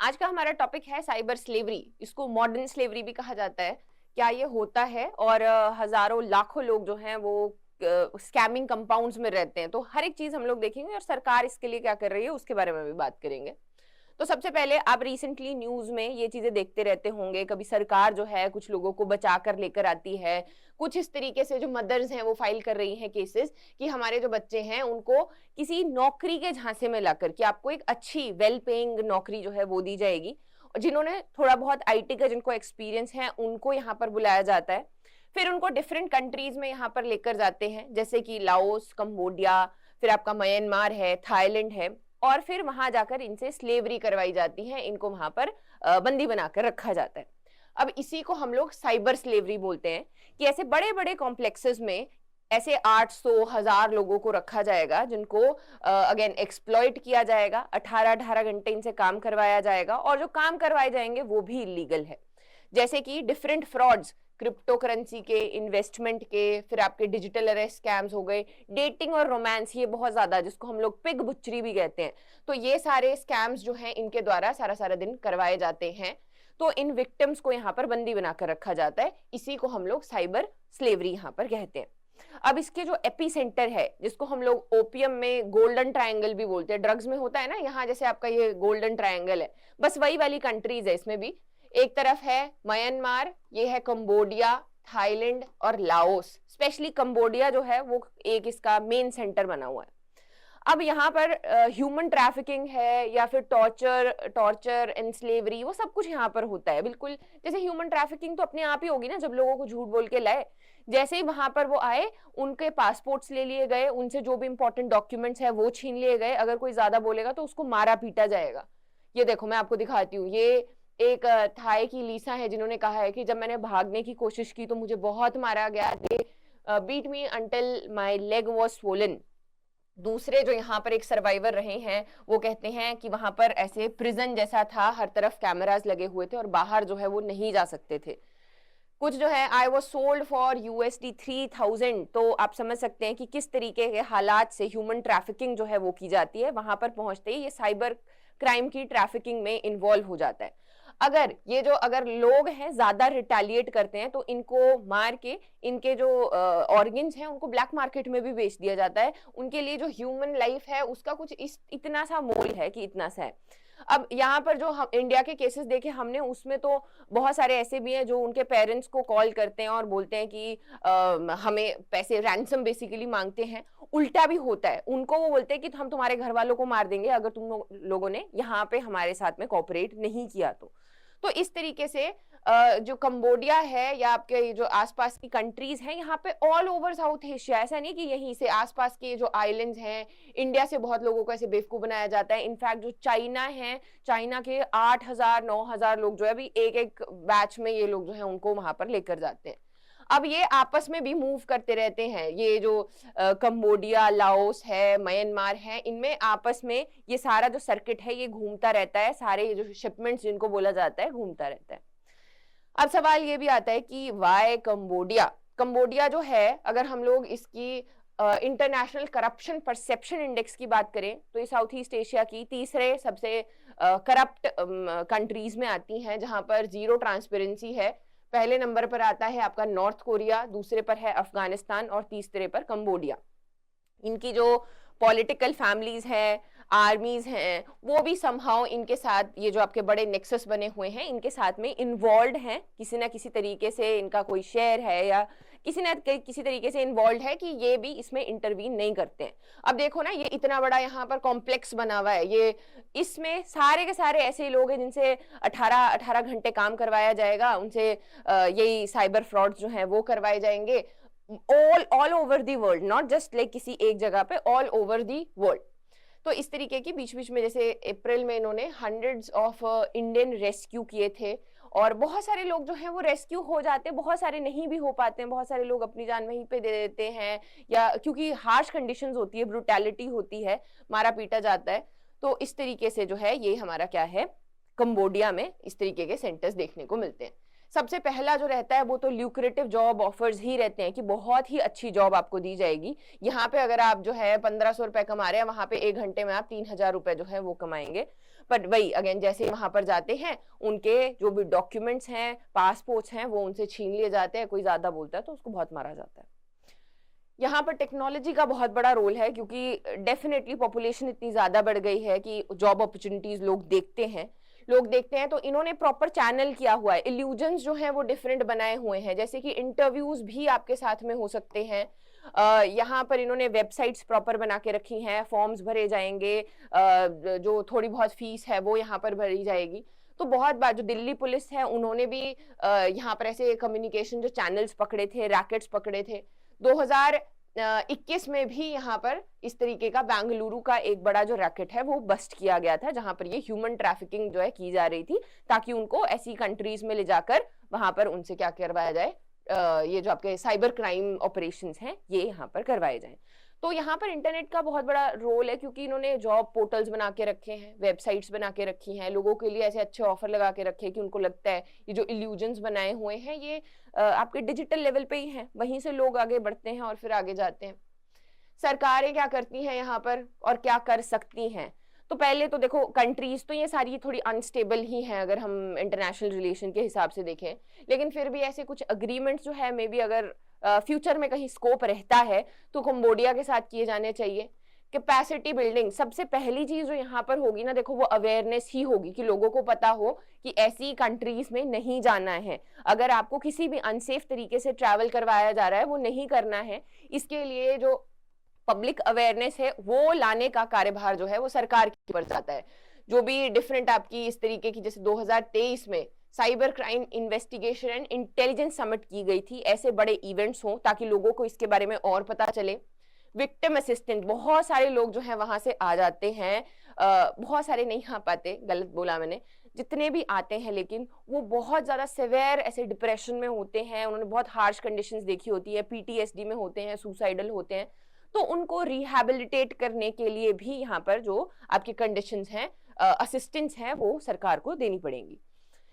आज का हमारा टॉपिक है साइबर स्लेवरी। इसको मॉडर्न स्लेवरी भी कहा जाता है। क्या ये होता है? और हजारों लाखों लोग जो हैं वो स्कैमिंग कंपाउंड्स में रहते हैं। तो हर एक चीज हम लोग देखेंगे और सरकार इसके लिए क्या कर रही है उसके बारे में भी बात करेंगे। तो सबसे पहले आप रिसेंटली न्यूज में ये चीजें देखते रहते होंगे, कभी सरकार जो है कुछ लोगों को बचा कर लेकर आती है, कुछ इस तरीके से जो मदर्स हैं वो फाइल कर रही हैं केसेस कि हमारे जो बच्चे हैं उनको किसी नौकरी के झांसे में लाकर कि आपको एक अच्छी वेल पेइंग नौकरी जो है वो दी जाएगी। और जिन्होंने थोड़ा बहुत आईटी का जिनको एक्सपीरियंस है उनको यहाँ पर बुलाया जाता है, फिर उनको डिफरेंट कंट्रीज में यहाँ पर लेकर जाते हैं, जैसे कि लाओस, कंबोडिया, फिर आपका म्यांमार है, थाईलैंड है, और फिर वहां जाकर इनसे स्लेवरी करवाई जाती है, इनको वहां पर बंदी बनाकर रखा जाता है। अब इसी को हम लोग साइबर स्लेवरी बोलते हैं कि ऐसे बड़े बड़े कॉम्प्लेक्सेस में ऐसे 800,000 लोगों को रखा जाएगा जिनको अगेन एक्सप्लॉइट किया जाएगा, 18-18 घंटे इनसे काम करवाया जाएगा, और जो काम करवाए जाएंगे वो भी इलीगल है। जैसे कि डिफरेंट फ्रॉड्स, क्रिप्टो करेंसी के, इन्वेस्टमेंट के, फिर आपके डिजिटल अरेस्ट स्कैम्स हो गए, डेटिंग और रोमांस, ये बहुत ज्यादा जिसको हम लोग पिग बुच्चरी भी कहते हैं। तो ये सारे स्कैम्स जो हैं इनके द्वारा सारा सारा दिन करवाए जाते हैं। तो इन विक्टिम्स को यहाँ पर बंदी बनाकर रखा जाता है, इसी को हम लोग साइबर स्लेवरी यहाँ पर कहते हैं। अब इसके जो एपी सेंटर है, जिसको हम लोग ओपियम में गोल्डन ट्रायंगल भी बोलते हैं, ड्रग्स में होता है ना, यहाँ जैसे आपका ये गोल्डन ट्रायंगल है, बस वही वाली कंट्रीज है इसमें भी। एक तरफ है म्यांमार, ये है कंबोडिया, थाईलैंड और लाओस। स्पेशली कंबोडिया जो है वो एक इसका मेन सेंटर बना हुआ है। अब यहाँ पर ह्यूमन ट्रैफिकिंग है या फिर टॉर्चर एंड स्लेवरी, वो सब कुछ यहाँ पर होता है। बिल्कुल जैसे ह्यूमन ट्रैफिकिंग तो अपने आप ही होगी ना, जब लोगों को झूठ बोल के लाए, जैसे ही वहां पर वो आए उनके पासपोर्ट्स ले लिए गए, उनसे जो भी इंपॉर्टेंट डॉक्यूमेंट्स है वो छीन लिए गए, अगर कोई ज्यादा बोलेगा तो उसको मारा पीटा जाएगा। ये देखो मैं आपको दिखाती हूँ, ये एक थाई की लीसा है जिन्होंने कहा है कि जब मैंने भागने की कोशिश की तो मुझे बहुत मारा गया, they beat me until my leg was swollen. दूसरे जो यहाँ पर एक सर्वाइवर रहे हैं वो कहते हैं कि वहां पर ऐसे प्रिजन जैसा था, हर तरफ कैमरास लगे हुए थे और बाहर जो है वो नहीं जा सकते थे। कुछ जो है I was sold for USD 3000। तो आप समझ सकते हैं कि किस तरीके के हालात से ह्यूमन ट्रैफिकिंग जो है वो की जाती है। वहां पर पहुंचते ही ये साइबर क्राइम की ट्रैफिकिंग में इन्वॉल्व हो जाता है। अगर लोग हैं ज्यादा रिटेलिएट करते हैं तो इनको मार के इनके जो ऑर्गन्स हैं उनको ब्लैक मार्केट में भी बेच दिया जाता है। उनके लिए जो ह्यूमन लाइफ है उसका कुछ इतना सा मोल है कि इतना सा है। अब यहाँ पर जो हम इंडिया के केसेस देखे हमने, उसमें तो बहुत सारे ऐसे भी हैं जो उनके पेरेंट्स को कॉल करते हैं और बोलते हैं कि हमें पैसे रैंसम बेसिकली मांगते हैं। उल्टा भी होता है, उनको वो बोलते हैं कि हम तुम्हारे घर वालों को मार देंगे अगर तुम लोगों ने यहाँ पे हमारे साथ में कोऑपरेट नहीं किया तो इस तरीके से जो कंबोडिया है या आपके जो आसपास की कंट्रीज हैं, यहाँ पे ऑल ओवर साउथ एशिया, ऐसा नहीं कि यहीं से आसपास के जो आइलैंड्स हैं, इंडिया से बहुत लोगों को ऐसे बेवकूफ बनाया जाता है। इनफैक्ट जो चाइना है, चाइना के 8,000-9,000 लोग जो है अभी एक एक बैच में ये लोग जो है उनको वहां पर लेकर जाते हैं। अब ये आपस में भी मूव करते रहते हैं, ये जो कंबोडिया, लाओस है, म्यांमार है, इनमें आपस में ये सारा जो सर्किट है ये घूमता रहता है, सारे ये जो शिपमेंट्स जिनको बोला जाता है घूमता रहता है। अब सवाल ये भी आता है कि वाई कंबोडिया। कंबोडिया जो है, अगर हम लोग इसकी इंटरनेशनल करप्शन परसेप्शन इंडेक्स की बात करें तो ये साउथ ईस्ट एशिया की तीसरे सबसे करप्ट कंट्रीज में आती हैं, जहां पर जीरो ट्रांसपेरेंसी है। पहले नंबर पर आता है आपका नॉर्थ कोरिया, दूसरे पर है अफगानिस्तान और तीसरे पर कंबोडिया। इनकी जो पॉलिटिकल फैमिलीज हैं, आर्मीज हैं, वो भी समहाउ इनके साथ, ये जो आपके बड़े नेक्सस बने हुए हैं इनके साथ में इन्वॉल्व हैं, किसी ना किसी तरीके से इनका कोई शेयर है या किसी ना किसी तरीके से इन्वॉल्व है कि ये भी इसमें इंटरवीन नहीं करते हैं। अब देखो ना, ये इतना बड़ा यहाँ पर कॉम्प्लेक्स बना हुआ है, ये इसमें सारे के सारे ऐसे लोग हैं जिनसे 18-18 घंटे काम करवाया जाएगा, उनसे यही साइबर फ्रॉड जो है वो करवाए जाएंगे all over the world, not just like किसी एक जगह पे, ऑल ओवर दी वर्ल्ड। तो इस तरीके की बीच बीच में, जैसे अप्रैल में इन्होंने हंड्रेड्स ऑफ इंडियन रेस्क्यू किए थे, और बहुत सारे लोग जो हैं वो रेस्क्यू हो जाते हैं, बहुत सारे नहीं भी हो पाते हैं, बहुत सारे लोग अपनी जान वहीं पे दे देते हैं, या क्योंकि हार्श कंडीशंस होती है, ब्रूटैलिटी होती है, मारा पीटा जाता है। तो इस तरीके से जो है ये हमारा क्या है, कंबोडिया में इस तरीके के सेंटर्स देखने को मिलते हैं। सबसे पहला जो रहता है वो तो ल्यूक्रेटिव जॉब ऑफर्स ही रहते हैं कि बहुत ही अच्छी जॉब आपको दी जाएगी। यहाँ पे अगर आप जो है 1500 रुपए कमा रहे हैं, वहां पे 1 घंटे में आप 3000 रुपए जो है वो कमाएंगे। बट वही अगेन, जैसे वहां पर जाते हैं, उनके जो भी डॉक्यूमेंट्स हैं, पासपोर्ट्स हैं, वो उनसे छीन लिए जाते हैं। कोई ज्यादा बोलता है तो उसको बहुत मारा जाता है। यहाँ पर टेक्नोलॉजी का बहुत बड़ा रोल है, क्योंकि डेफिनेटली पॉपुलेशन इतनी ज्यादा बढ़ गई है कि जॉब अपॉर्चुनिटीज लोग देखते हैं। तो इन्होंने प्रॉपर चैनल किया हुआ है। इल्यूजन्स जो हैं वो डिफरेंट बनाए हुए हैं, जैसे कि इंटरव्यूज भी आपके साथ में हो सकते हैं। यहाँ पर इन्होंने वेबसाइट्स प्रॉपर बना के रखी हैं, फॉर्म्स भरे जाएंगे, जो थोड़ी बहुत फीस है वो यहाँ पर भरी जाएगी। तो बहुत बार जो दिल्ली पुलिस है उन्होंने भी यहाँ पर ऐसे कम्युनिकेशन जो चैनल्स पकड़े थे, रैकेट्स पकड़े थे। 2021 में भी यहाँ पर इस तरीके का बेंगलुरु का एक बड़ा जो रैकेट है वो बस्ट किया गया था, जहां पर ये ह्यूमन ट्रैफिकिंग जो है की जा रही थी, ताकि उनको ऐसी कंट्रीज में ले जाकर वहां पर उनसे क्या करवाया जाए, ये जो आपके साइबर क्राइम ऑपरेशंस हैं ये यहाँ पर करवाए जाएं। तो यहाँ पर इंटरनेट का बहुत बड़ा रोल है, क्योंकि इन्होंने जॉब पोर्टल्स बना के रखे हैं, वेबसाइट्स बना के रखी हैं, लोगों के लिए ऐसे अच्छे ऑफर लगा के रखे हैं कि उनको लगता है ये जो इल्यूजन्स बनाए हुए हैं ये आपके डिजिटल लेवल पे ही हैं, वहीं से लोग आगे बढ़ते हैं और फिर आगे जाते हैं। सरकारें क्या करती हैं यहाँ पर और क्या कर सकती हैं? तो पहले तो देखो, कंट्रीज तो ये सारी थोड़ी अनस्टेबल ही हैं अगर हम इंटरनेशनल रिलेशन के हिसाब से देखें, लेकिन फिर भी ऐसे कुछ अग्रीमेंट्स जो है मे बी अगर फ्यूचर में कहीं स्कोप रहता है तो कंबोडिया के साथ किए जाने चाहिए। कैपेसिटी बिल्डिंग सबसे पहली चीज जो यहाँ पर होगी ना, देखो वो अवेयरनेस ही होगी कि लोगों को पता हो कि ऐसी कंट्रीज में नहीं जाना है। अगर आपको किसी भी अनसेफ तरीके से ट्रैवल करवाया जा रहा है वो नहीं करना है। इसके लिए जो पब्लिक अवेयरनेस है वो लाने का कार्यभार जो है वो सरकार के ऊपर जाता है। जो भी डिफरेंट आपकी इस तरीके की, जैसे 2023 में cyber crime investigation and intelligence summit की गई थी, ऐसे बड़े इवेंट्स हों ताकि लोगों को इसके बारे में और पता चले। विक्टिम असिस्टेंट, बहुत सारे लोग जो है वहां से आ जाते हैं, बहुत सारे नहीं आ पाते, गलत बोला मैंने, जितने भी आते हैं लेकिन वो बहुत ज्यादा सिवियर ऐसे डिप्रेशन में होते हैं, उन्होंने बहुत हार्श कंडीशंस देखी होती है, पीटीएसडी में होते हैं, सुसाइडल होते हैं। तो उनको रिहैबिलिटेट करने के लिए भी यहाँ पर जो आपकी कंडीशंस हैं, असिस्टेंस हैं, वो सरकार को देनी पड़ेंगी।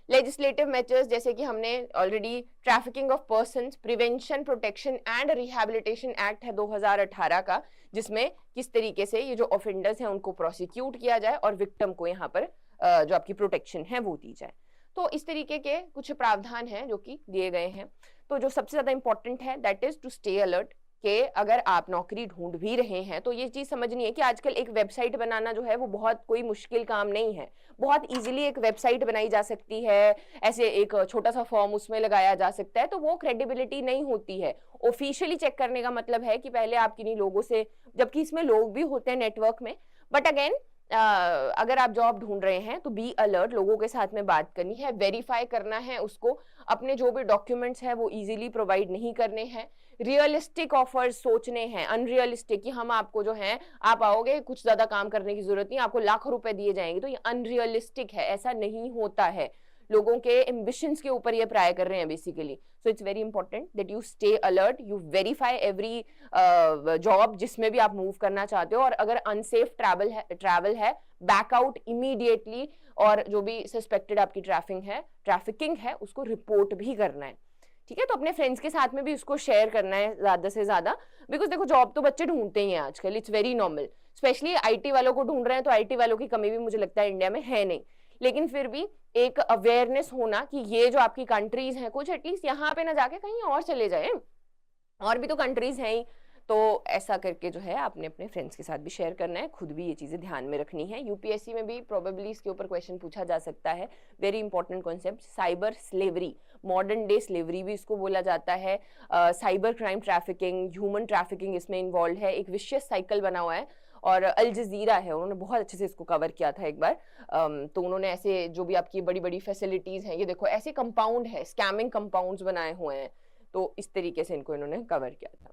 लेजिस्लेटिव मेजर्स, जैसे कि हमने already trafficking of persons prevention protection and rehabilitation act है 2018 का, जिसमें किस तरीके से ये जो ऑफेंडर्स हैं उनको प्रोसिक्यूट किया जाए और विक्टिम को यहाँ पर जो आपकी प्रोटेक्शन है वो दी जाए। तो इस तरीके के कुछ प्रावधान हैं जो कि दिए गए हैं। तो जो सबसे ज्यादा इंपॉर्टेंट है that is to stay alert, कि अगर आप नौकरी ढूंढ भी रहे हैं तो ये चीज समझनी है कि आजकल एक वेबसाइट बनाना जो है वो बहुत कोई मुश्किल काम नहीं है। बहुत इजीली एक वेबसाइट बनाई जा सकती है, ऐसे एक छोटा सा फॉर्म उसमें लगाया जा सकता है, तो वो क्रेडिबिलिटी नहीं होती है। ऑफिशियली चेक करने का मतलब है कि पहले आप किन्हीं लोगों से, जबकि इसमें लोग भी होते हैं नेटवर्क में, बट अगेन अगर आप जॉब ढूंढ रहे हैं तो बी अलर्ट, लोगों के साथ में बात करनी है, वेरीफाई करना है उसको, अपने जो भी डॉक्यूमेंट्स है वो इजीली प्रोवाइड नहीं करने हैं, रियलिस्टिक ऑफर्स सोचने हैं, अनरियलिस्टिक कि हम आपको जो है, आप आओगे कुछ ज्यादा काम करने की जरूरत नहीं, आपको लाखों रुपए दिए जाएंगे, तो ये अनरियलिस्टिक है, ऐसा नहीं होता है। लोगों के एम्बिशंस के ऊपर ये प्राय कर रहे हैं basically. So it's very important that you stay alert, you verify every job जिसमें भी आप मूव करना चाहते हो, और अगर अनसेफ ट्रैवल है बैक आउट इमीडिएटली, और जो भी सस्पेक्टेड आपकी ट्रैफिकिंग है उसको रिपोर्ट भी करना है। ठीक है, तो अपने फ्रेंड्स के साथ में भी उसको शेयर करना है ज्यादा से ज्यादा, बिकॉज देखो जॉब तो बच्चे ढूंढते ही हैं आजकल, it's very normal. Specially IT वालों को ढूंढ रहे हैं तो आईटी वालों की कमी भी मुझे लगता है इंडिया में है नहीं, लेकिन फिर भी एक अवेयरनेस होना कि ये जो आपकी कंट्रीज हैं कुछ एटलीस्ट यहाँ पे ना जाके कहीं और चले जाए, और भी तो कंट्रीज हैं ही। तो ऐसा करके जो है आपने अपने फ्रेंड्स के साथ भी शेयर करना है, खुद भी ये चीजें ध्यान में रखनी है। यूपीएससी में भी प्रोबेबली इसके ऊपर क्वेश्चन पूछा जा सकता है। Very important concept, cyber slavery, modern day slavery भी इसको बोला जाता है। Cyber crime trafficking, human trafficking इसमें इन्वॉल्व है, एक विशियस साइकिल बना हुआ है, और अल जजीरा है, उन्होंने बहुत अच्छे से इसको कवर किया था एक बार। तो उन्होंने ऐसे जो भी आपकी बड़ी बड़ी फैसिलिटीज हैं, ये देखो ऐसे कंपाउंड है, स्कैमिंग कंपाउंड्स बनाए हुए हैं, तो इस तरीके से इनको इन्होंने कवर किया था।